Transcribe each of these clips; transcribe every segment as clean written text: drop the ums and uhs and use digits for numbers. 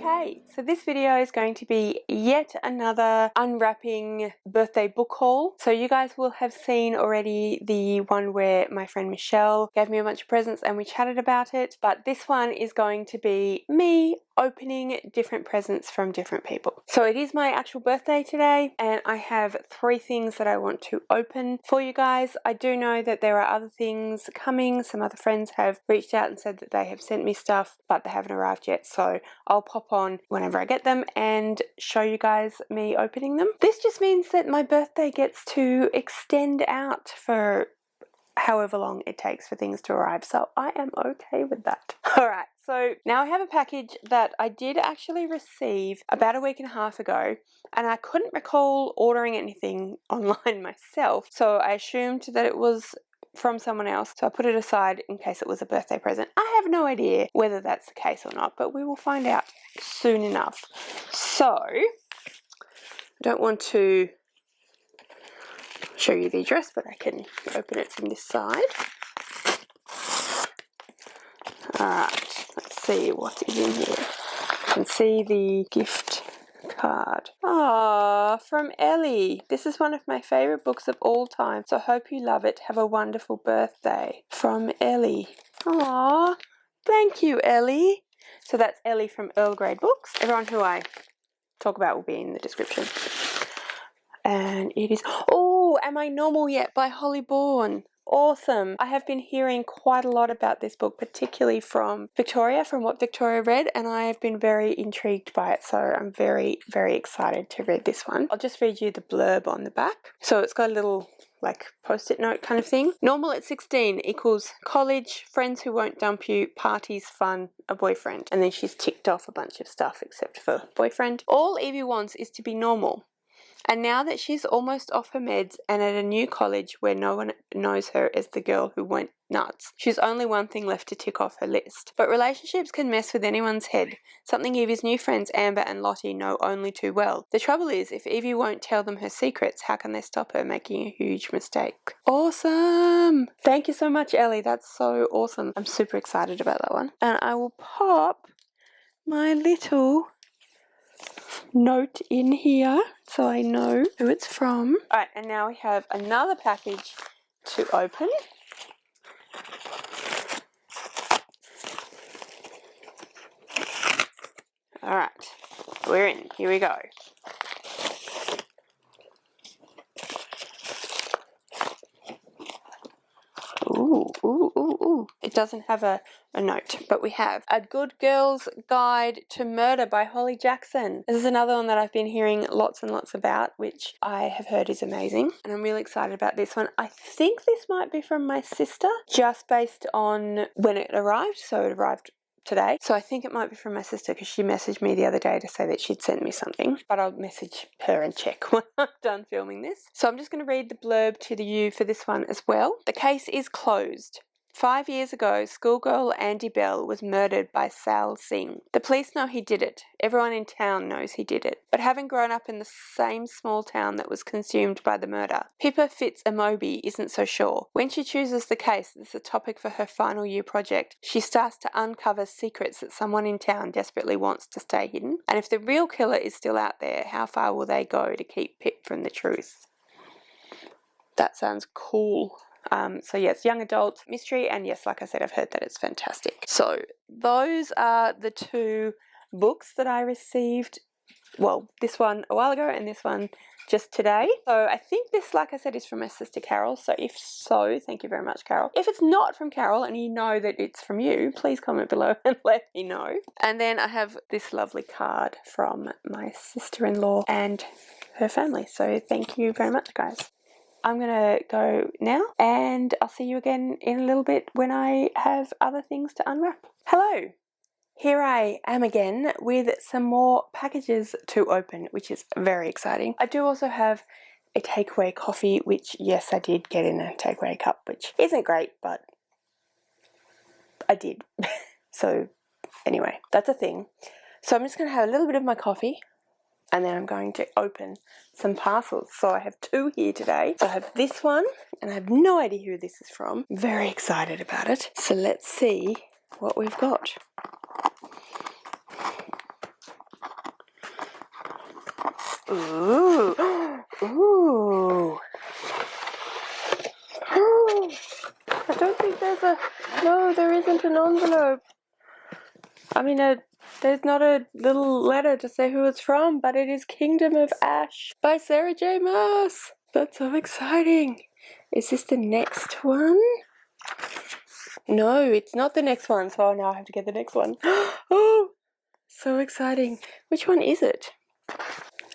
Okay, so this video is going to be yet another unwrapping birthday book haul. So you guys will have seen already the one where my friend Michelle gave me a bunch of presents and we chatted about it, but this one is going to be me opening different presents from different people. So it is my actual birthday today and I have 3 things that I want to open for you guys. I do know that there are other things coming. Some other friends have reached out and said that they have sent me stuff, but they haven't arrived yet. So I'll pop on whenever I get them and show you guys me opening them. This just means that my birthday gets to extend out for however long it takes for things to arrive, so I am okay with that. Alright, so now I have a package that I did actually receive about a week and a half ago, and I couldn't recall ordering anything online myself, so I assumed that it was from someone else, so I put it aside in case it was a birthday present. I have no idea whether that's the case or not, but we will find out soon enough. So, I don't want to show you the address, but I can open it from this side. Alright, let's see what is in here. You can see the gift card. Ah, from Ellie. This is one of my favourite books of all time, so hope you love it. Have a wonderful birthday. From Ellie. Aw, thank you, Ellie. So that's Ellie from Earl Grey Books. Everyone who I talk about will be in the description. And it is, oh, Am I Normal Yet by Holly Bourne. Awesome. I have been hearing quite a lot about this book, particularly from Victoria, from what Victoria read, and I have been very intrigued by it, so I'm very, very excited to read this one. I'll just read you the blurb on the back. So it's got a little like post-it note kind of thing. Normal at 16 equals college, friends who won't dump you, parties, fun, a boyfriend. And then she's ticked off a bunch of stuff except for boyfriend. All Evie wants is to be normal. And now that she's almost off her meds and at a new college where no one knows her as the girl who went nuts, she's only one thing left to tick off her list. But relationships can mess with anyone's head, something Evie's new friends Amber and Lottie know only too well. The trouble is, if Evie won't tell them her secrets, how can they stop her making a huge mistake? Awesome! Thank you so much, Ellie. That's so awesome. I'm super excited about that one. And I will pop my little note in here so I know who it's from. Alright, and now we have another package to open. Alright, we're in. Here we go. Ooh, ooh, ooh, ooh. It doesn't have a note, but we have A Good Girl's Guide to Murder by Holly Jackson. This is another one that I've been hearing lots and lots about, which I have heard is amazing, and I'm really excited about this one. I think this might be from my sister, just based on when it arrived, so it arrived today. So I think it might be from my sister because she messaged me the other day to say that she'd sent me something, but I'll message her and check when I'm done filming this. So I'm just going to read the blurb to you for this one as well. The case is closed. 5 years ago, schoolgirl Andy Bell was murdered by Sal Singh. The police know he did it. Everyone in town knows he did it. But having grown up in the same small town that was consumed by the murder, Pippa Fitz-Amobi isn't so sure. When she chooses the case as a topic for her final year project, she starts to uncover secrets that someone in town desperately wants to stay hidden. And if the real killer is still out there, how far will they go to keep Pip from the truth? That sounds cool. So yes, young adult mystery, and yes, like I said, I've heard that it's fantastic. So those are the 2 books that I received, well, this one a while ago and this one just today. So I think this, like I said, is from my sister Carol, so if so, thank you very much, Carol. If it's not from Carol and you know that it's from you, please comment below and let me know. And then I have this lovely card from my sister-in-law and her family, so thank you very much, guys. I'm going to go now and I'll see you again in a little bit when I have other things to unwrap. Hello! Here I am again with some more packages to open, which is very exciting. I do also have a takeaway coffee, which yes, I did get in a takeaway cup, which isn't great, but I did. So anyway, that's a thing. So I'm just going to have a little bit of my coffee, and then I'm going to open some parcels. So I have 2 here today. So I have this one, and I have no idea who this is from. I'm very excited about it. So let's see what we've got. Ooh. Ooh. I don't think there's a... No, there isn't an envelope. I mean, there's not a little letter to say who it's from, but it is Kingdom of Ash by Sarah J. Maas. That's so exciting. Is this the next one? No, it's not the next one, so now I have to get the next one. Oh, so exciting. Which one is it?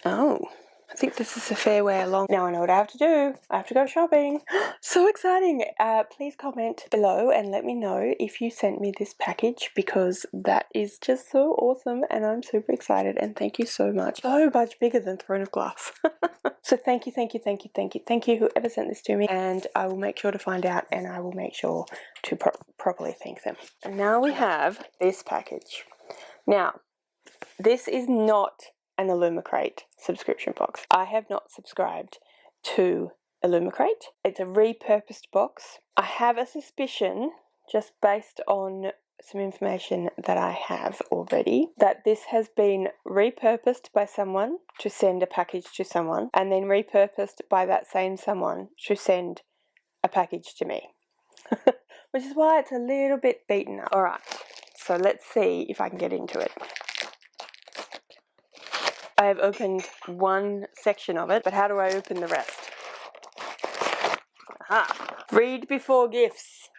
Oh, I think this is a fair way along. Now I know what I have to do. I have to go shopping. So exciting. Please comment below and let me know if you sent me this package, because that is just so awesome and I'm super excited, and thank you so much. So much bigger than Throne of Glass. So thank you, thank you, thank you, thank you, thank you whoever sent this to me, and I will make sure to find out and I will make sure to properly thank them. And now we have this package. Now, this is not an Illumicrate subscription box. I have not subscribed to Illumicrate. It's a repurposed box. I have a suspicion, just based on some information that I have already, that this has been repurposed by someone to send a package to someone, and then repurposed by that same someone to send a package to me. Which is why it's a little bit beaten up. Alright, so let's see if I can get into it. I have opened one section of it, but how do I open the rest? Aha! Read before gifts.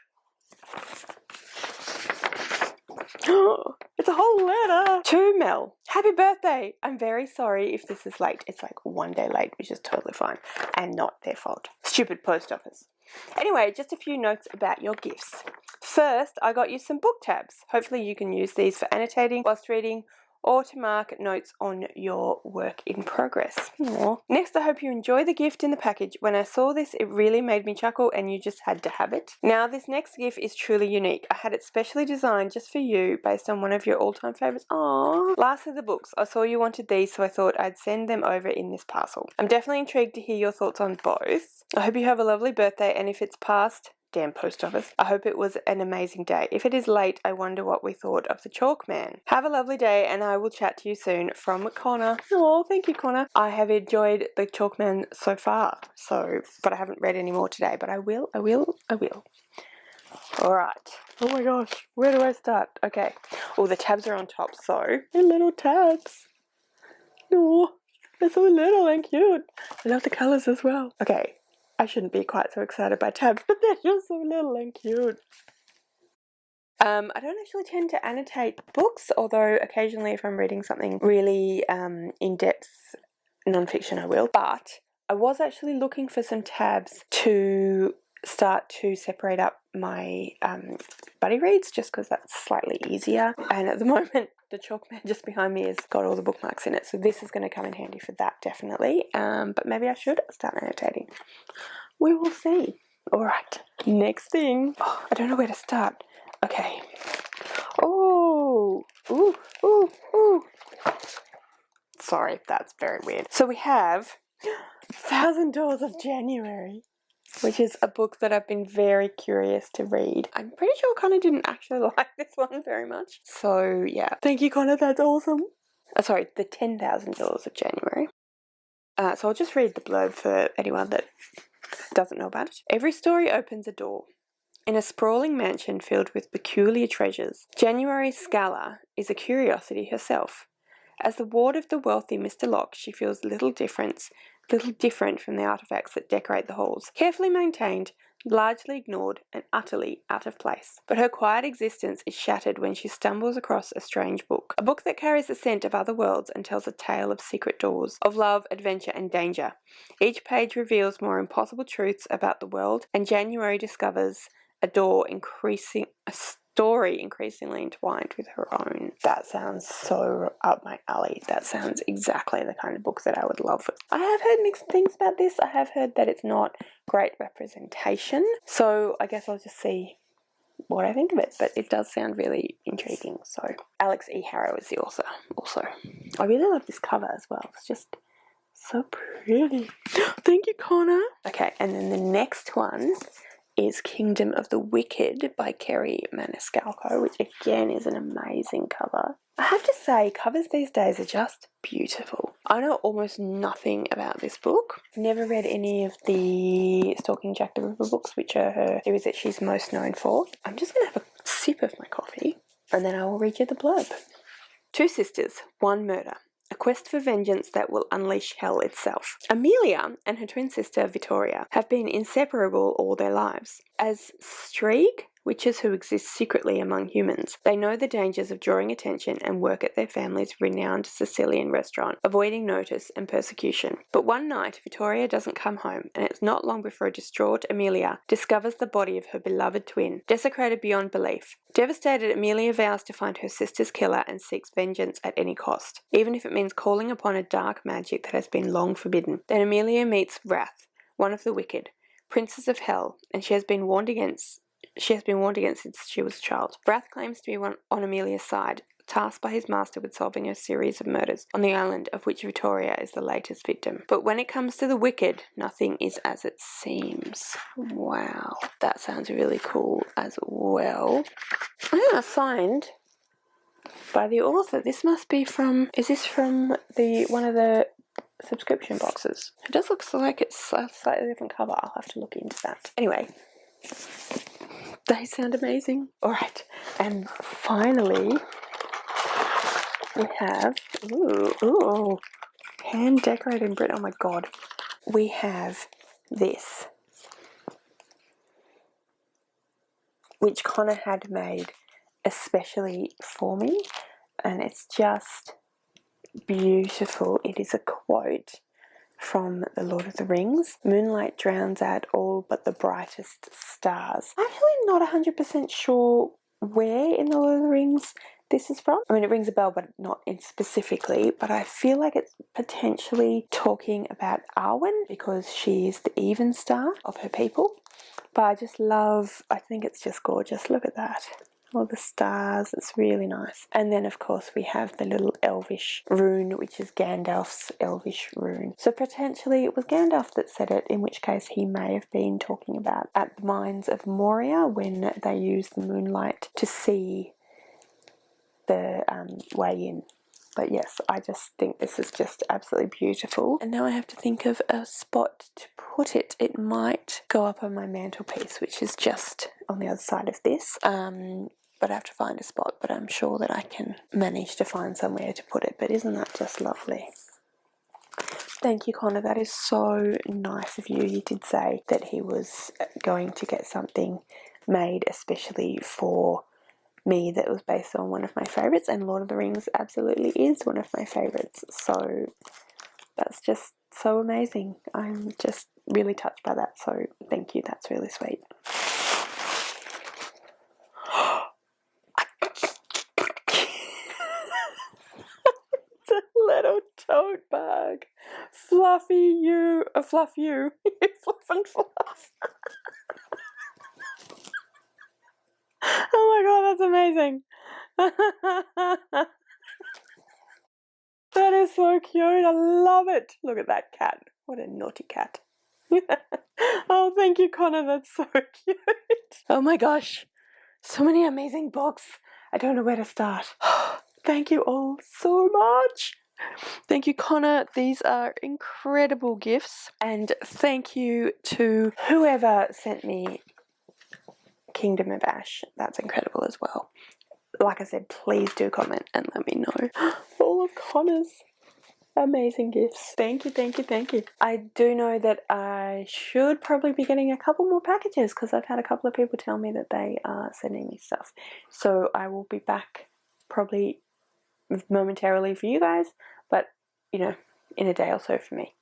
Oh, it's a whole letter. To Mel. Happy birthday. I'm very sorry if this is late. It's like one day late, which is totally fine and not their fault. Stupid post office. Anyway, just a few notes about your gifts. First, I got you some book tabs. Hopefully you can use these for annotating whilst reading, or to mark notes on your work in progress. Aww. Next, I hope you enjoy the gift in the package. When I saw this, it really made me chuckle and you just had to have it. Now, this next gift is truly unique. I had it specially designed just for you based on one of your all-time favorites. Aww. Lastly, the books. I saw you wanted these, so I thought I'd send them over in this parcel. I'm definitely intrigued to hear your thoughts on both. I hope you have a lovely birthday, and if it's past... Damn post office. I hope it was an amazing day. If it is late, I wonder what we thought of the Chalk Man. Have a lovely day, and I will chat to you soon. From Connor. Oh, thank you, Connor. I have enjoyed the Chalk Man so far, but I haven't read any more today, but I will. Alright. Oh my gosh, where do I start? Okay. Oh, the tabs are on top, so they're little tabs. Oh, they're so little and cute. I love the colours as well. Okay. I shouldn't be quite so excited by tabs, but they're just so little and cute. I don't actually tend to annotate books, although occasionally if I'm reading something really in-depth non-fiction I will. But I was actually looking for some tabs to start to separate up my buddy reads, just because that's slightly easier. And at the moment, the Chalk Man just behind me has got all the bookmarks in it, so this is going to come in handy for that, definitely. But maybe I should start annotating. We will see. Alright, next thing. Oh, I don't know where to start. Okay. Oh, ooh, ooh, ooh. Sorry, that's very weird. So we have 1,000 Doors of January, which is a book that I've been very curious to read. I'm pretty sure Connor didn't actually like this one very much. So yeah, thank you, Connor, that's awesome. Sorry, the 10,000 Doors of January. So I'll just read the blurb for anyone that doesn't know about it. Every story opens a door. In a sprawling mansion filled with peculiar treasures, January Scala is a curiosity herself. As the ward of the wealthy Mr. Locke, she feels little different from the artifacts that decorate the halls, carefully maintained, largely ignored, and utterly out of place. But her quiet existence is shattered when she stumbles across a strange book. A book that carries the scent of other worlds and tells a tale of secret doors, of love, adventure, and danger. Each page reveals more impossible truths about the world, and January discovers a story increasingly entwined with her own. That sounds so up my alley. That sounds exactly the kind of book that I would love. I have heard mixed things about this. I have heard that it's not great representation, so I guess I'll just see what I think of it, but it does sound really intriguing. So Alex E. Harrow is the author also. I really love this cover as well. It's just so pretty. Thank you, Connor. Okay, and then the next one is Kingdom of the Wicked by Kerry Maniscalco, which again is an amazing cover. I have to say, covers these days are just beautiful. I know almost nothing about this book. Never read any of the Stalking Jack the Ripper books, which are her series that she's most known for. I'm just going to have a sip of my coffee and then I will read you the blurb. Two sisters, one murder. A quest for vengeance that will unleash hell itself. Amelia and her twin sister Vittoria have been inseparable all their lives. As streak witches who exist secretly among humans, they know the dangers of drawing attention and work at their family's renowned Sicilian restaurant, avoiding notice and persecution. But one night, Vittoria doesn't come home, and it's not long before a distraught Amelia discovers the body of her beloved twin, desecrated beyond belief. Devastated, Amelia vows to find her sister's killer and seeks vengeance at any cost, even if it means calling upon a dark magic that has been long forbidden. Then Amelia meets Wrath, one of the wicked, princes of hell, and she has been warned against since she was a child. Wrath claims to be on Amelia's side, tasked by his master with solving a series of murders on the island, of which Vittoria is the latest victim. But when it comes to the wicked, nothing is as it seems. Wow, that sounds really cool as well. Signed by the author. This must be from, is this from one of the subscription boxes? It does look like it's a slightly different cover. I'll have to look into that. Anyway, they sound amazing. Alright, and finally we have, hand decorated in Britain. Oh my god. We have this, which Connor had made especially for me, and it's just beautiful. It is a quote from The Lord of the Rings. Moonlight drowns out all but the brightest stars. I'm actually not 100% sure where in The Lord of the Rings this is from. I mean, it rings a bell, but not specifically, but I feel like it's potentially talking about Arwen because she is the even star of her people. But I think it's just gorgeous. Look at that. All the stars, it's really nice. And then of course we have the little elvish rune, which is Gandalf's elvish rune. So potentially it was Gandalf that said it, in which case he may have been talking about at the mines of Moria when they used the moonlight to see the way in. But yes, I just think this is just absolutely beautiful. And now I have to think of a spot to put it. It might go up on my mantelpiece, which is just on the other side of this. But I have to find a spot, but I'm sure that I can manage to find somewhere to put it. But isn't that just lovely? Thank you, Connor. That is so nice of you. He did say that he was going to get something made especially for me that was based on one of my favourites, and Lord of the Rings absolutely is one of my favourites. So that's just so amazing. I'm just really touched by that. So thank you. That's really sweet. It's a little tote bag. Fluff you. You fluff and fluff. Oh my god, that's amazing. That is so cute. I love it. Look at that cat. What a naughty cat. Oh, thank you, Connor. That's so cute. Oh my gosh. So many amazing books. I don't know where to start. Thank you all so much. Thank you, Connor. These are incredible gifts. And thank you to whoever sent me Kingdom of Ash. That's incredible as well. Like I said, please do comment and let me know all of Connor's amazing gifts. Thank you, thank you, thank you. I do know that I should probably be getting a couple more packages because I've had a couple of people tell me that they are sending me stuff. So I will be back probably momentarily for you guys, but you know, in a day or so for me.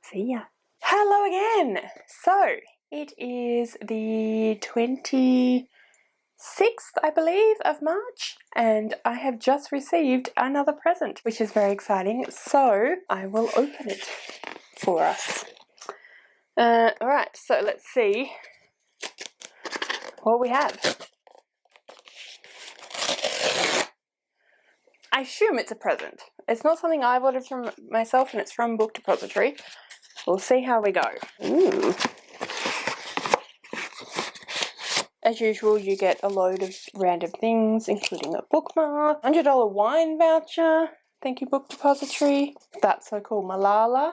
See ya. Hello again. So it is the 26th, I believe, of March, and I have just received another present, which is very exciting. So I will open it for us. Alright, so let's see what we have. I assume it's a present. It's not something I've ordered from myself, and it's from Book Depository. We'll see how we go. Ooh. As usual, you get a load of random things, including a bookmark, $100 wine voucher, Thank you, Book Depository. That's so cool. Malala,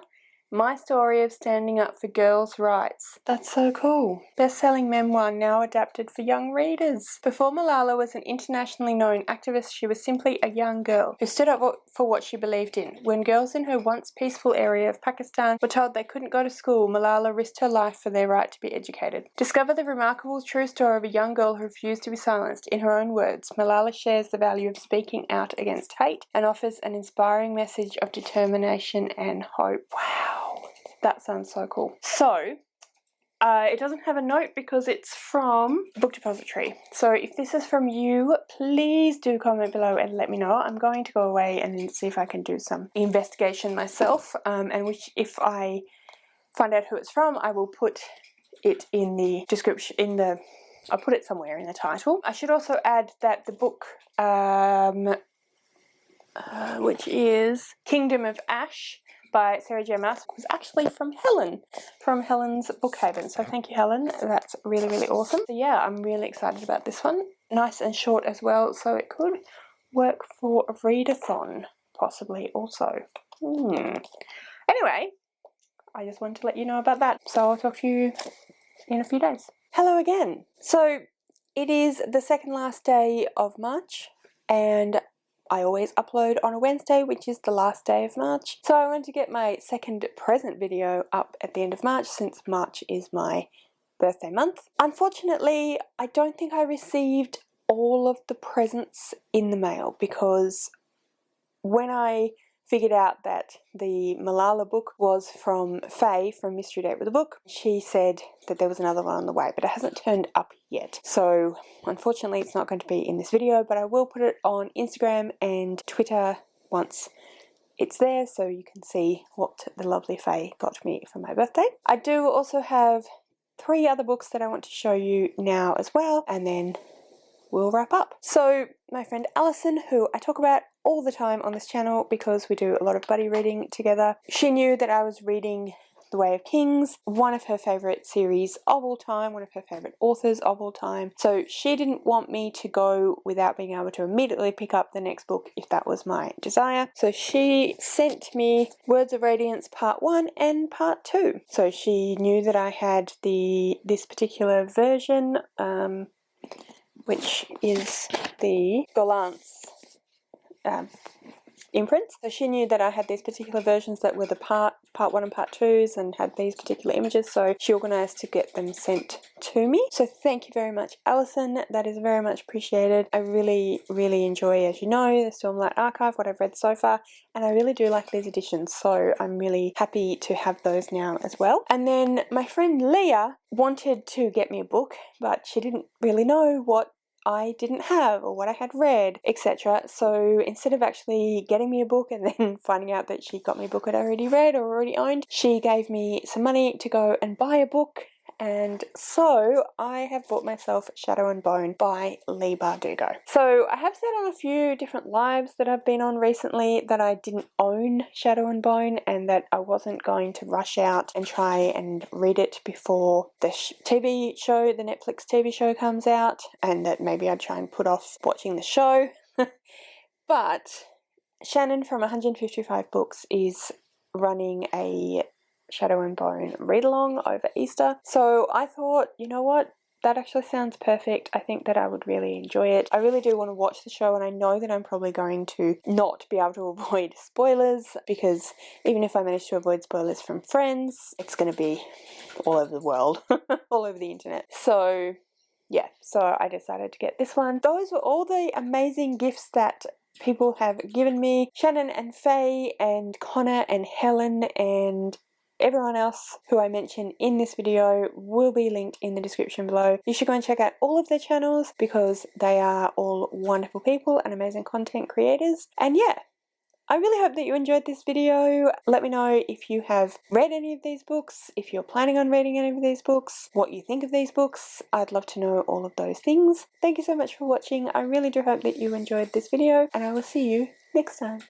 my story of standing up for girls' rights. That's so cool. Best-selling memoir now adapted for young readers. Before Malala was an internationally known activist, she was simply a young girl who stood up for what she believed in. When girls in her once peaceful area of Pakistan were told they couldn't go to school, Malala risked her life for their right to be educated. Discover the remarkable true story of a young girl who refused to be silenced. In her own words, Malala shares the value of speaking out against hate and offers an inspiring message of determination and hope. Wow. That sounds so cool. So, it doesn't have a note because it's from Book Depository. So if this is from you, please do comment below and let me know. I'm going to go away and then see if I can do some investigation myself. If I find out who it's from, I will put it in the description, I'll put it somewhere in the title. I should also add that the book, which is Kingdom of Ash, by Sarah J. Maas, was actually from Helen, from Helen's Bookhaven. So thank you, Helen. That's really, really awesome. So yeah, I'm really excited about this one. Nice and short as well, so it could work for a readathon, possibly also. Anyway, I just wanted to let you know about that. So I'll talk to you in a few days. Hello again. So it is the second last day of March, and I always upload on a Wednesday, which is the last day of March. So I wanted to get my second present video up at the end of March, since March is my birthday month. Unfortunately, I don't think I received all of the presents in the mail, because when I figured out that the Malala book was from Faye from Mystery Date with a Book, she said that there was another one on the way, but it hasn't turned up yet. So unfortunately it's not going to be in this video, but I will put it on Instagram and Twitter once it's there, so you can see what the lovely Faye got me for my birthday. I do also have 3 other books that I want to show you now as well, and then we'll wrap up. So my friend Alison, who I talk about all the time on this channel because we do a lot of buddy reading together, she knew that I was reading The Way of Kings, one of her favourite series of all time, one of her favourite authors of all time. So she didn't want me to go without being able to immediately pick up the next book if that was my desire. So she sent me Words of Radiance Part 1 and Part 2. So she knew that I had this particular version, which is the Golance imprint. So she knew that I had these particular versions that were the part 1 and part 2s and had these particular images, so she organised to get them sent to me. So thank you very much, Alison. That is very much appreciated. I really, really enjoy, as you know, the Stormlight Archive, what I've read so far, and I really do like these editions, so I'm really happy to have those now as well. And then my friend Leah wanted to get me a book, but she didn't really know what I didn't have or what I had read, etc. So instead of actually getting me a book and then finding out that she got me a book that I already read or already owned, she gave me some money to go and buy a book. And so I have bought myself Shadow and Bone by Leigh Bardugo. So I have said on a few different lives that I've been on recently that I didn't own Shadow and Bone, and that I wasn't going to rush out and try and read it before the TV show, the Netflix TV show comes out, and that maybe I'd try and put off watching the show. But Shannon from 155 Books is running a Shadow and Bone read-along over Easter. So I thought, you know what? That actually sounds perfect. I think that I would really enjoy it. I really do want to watch the show, and I know that I'm probably going to not be able to avoid spoilers, because even if I manage to avoid spoilers from Friends, it's going to be all over the world, all over the internet. So yeah, so I decided to get this one. Those were all the amazing gifts that people have given me. Shannon and Faye and Connor and Helen and everyone else who I mentioned in this video will be linked in the description below. You should go and check out all of their channels because they are all wonderful people and amazing content creators. And yeah, I really hope that you enjoyed this video. Let me know if you have read any of these books, if you're planning on reading any of these books, what you think of these books. I'd love to know all of those things. Thank you so much for watching. I really do hope that you enjoyed this video, and I will see you next time.